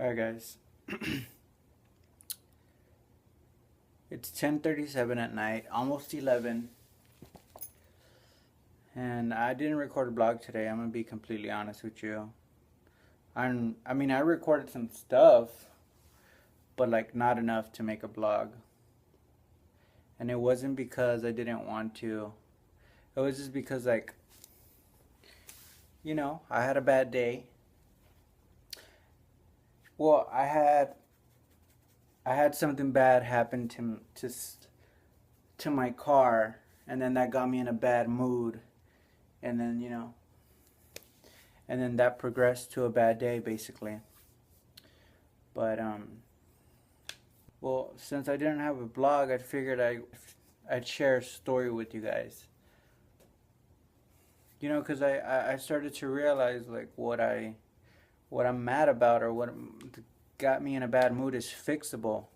Alright guys, it's 10:37 at night, almost 11, and I didn't record a vlog today. I'm gonna be completely honest with you. I recorded some stuff, but like not enough to make a vlog. And it wasn't because I didn't want to. It was just because I had a bad day. Well, I had something bad happen to my car, and then that got me in a bad mood, and then that progressed to a bad day basically. But well, since I didn't have a blog, I figured I'd share a story with you guys. Because I started to realize like what I'm mad about, or what got me in a bad mood, is fixable,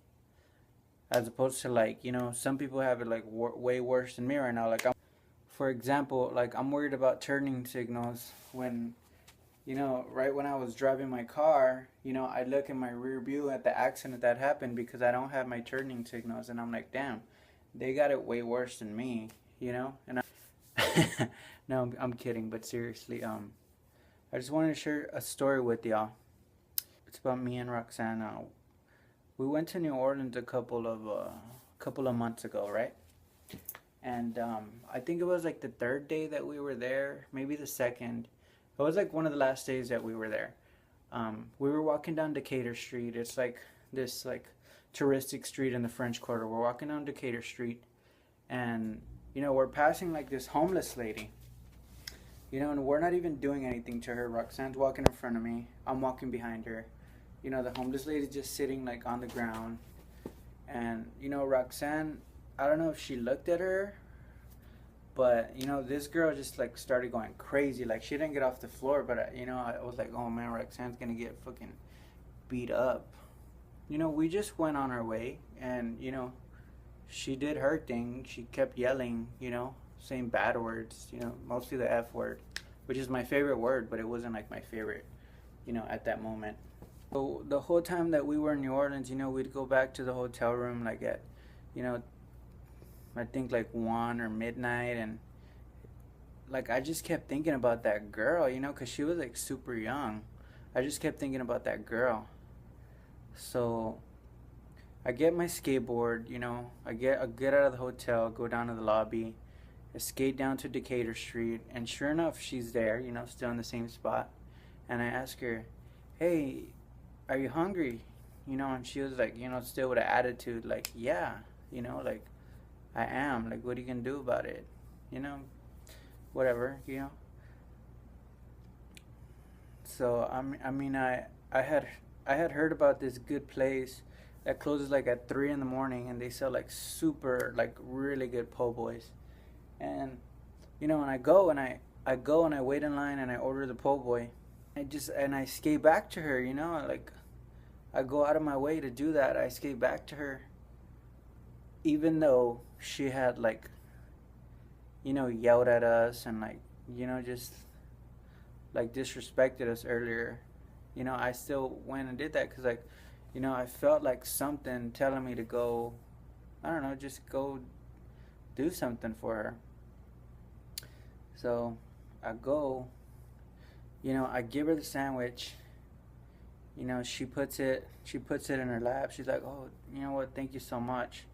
as opposed to some people have it like way worse than me right now. For example, I'm worried about turning signals when right when I was driving my car, I look in my rear view at the accident that happened because I don't have my turning signals, and I'm like, damn, they got it way worse than me, and no, I'm kidding, but seriously, I just wanted to share a story with y'all. It's about me and Roxanne. We went to New Orleans a couple of months ago, right? And I think it was like the third day that we were there, maybe the second. It was like one of the last days that we were there. We were walking down Decatur Street. It's like this touristic street in the French Quarter. We're walking down Decatur Street, and we're passing like this homeless lady. And we're not even doing anything to her. Roxanne's walking in front of me. I'm walking behind her. The homeless lady's just sitting like on the ground. And, Roxanne, I don't know if she looked at her, but, this girl just like started going crazy. Like, she didn't get off the floor, but, I was like, oh man, Roxanne's gonna get fucking beat up. We just went on our way, and, she did her thing. She kept yelling, saying bad words, mostly the F word, which is my favorite word, but it wasn't like my favorite, at that moment. So the whole time that we were in New Orleans, we'd go back to the hotel room like at, I think like 1 or midnight, and like I just kept thinking about that girl, because she was like super young. I just kept thinking about that girl. So I get my skateboard, I get out of the hotel, go down to the lobby, I skate down to Decatur Street, and sure enough, she's there, still in the same spot. And I ask her, hey, are you hungry? And she was like, still with an attitude, like, yeah, like, I am. Like, what are you gonna do about it? Whatever, So, I had heard about this good place that closes like at 3 in the morning, and they sell like super, like really good po' boys. And and I go and I wait in line and I order the po' boy. And I skate back to her, like I go out of my way to do that. I skate back to her, even though she had like yelled at us and like just like disrespected us earlier. I still went and did that because like I felt like something telling me to go, I don't know, just go do something for her. So I go, I give her the sandwich. She puts it in her lap. She's like, oh, you know what, thank you so much.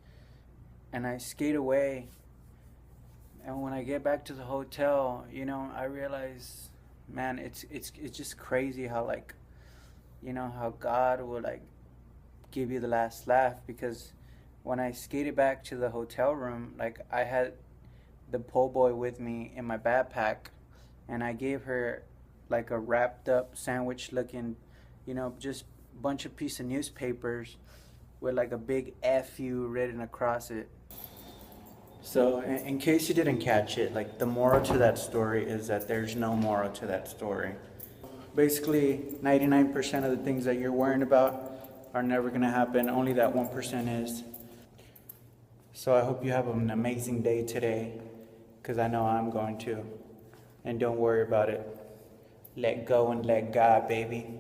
And I skate away. And when I get back to the hotel, I realize, man, it's just crazy how like, how God will like give you the last laugh. Because when I skated back to the hotel room, like I had the po' boy with me in my backpack, and I gave her like a wrapped up sandwich looking, just bunch of piece of newspapers with like a big F you written across it. So in case you didn't catch it, like the moral to that story is that there's no moral to that story. Basically, 99% of the things that you're worrying about are never going to happen. Only that 1% is. So I hope you have an amazing day today, because I know I'm going to. And don't worry about it. Let go and let God, baby.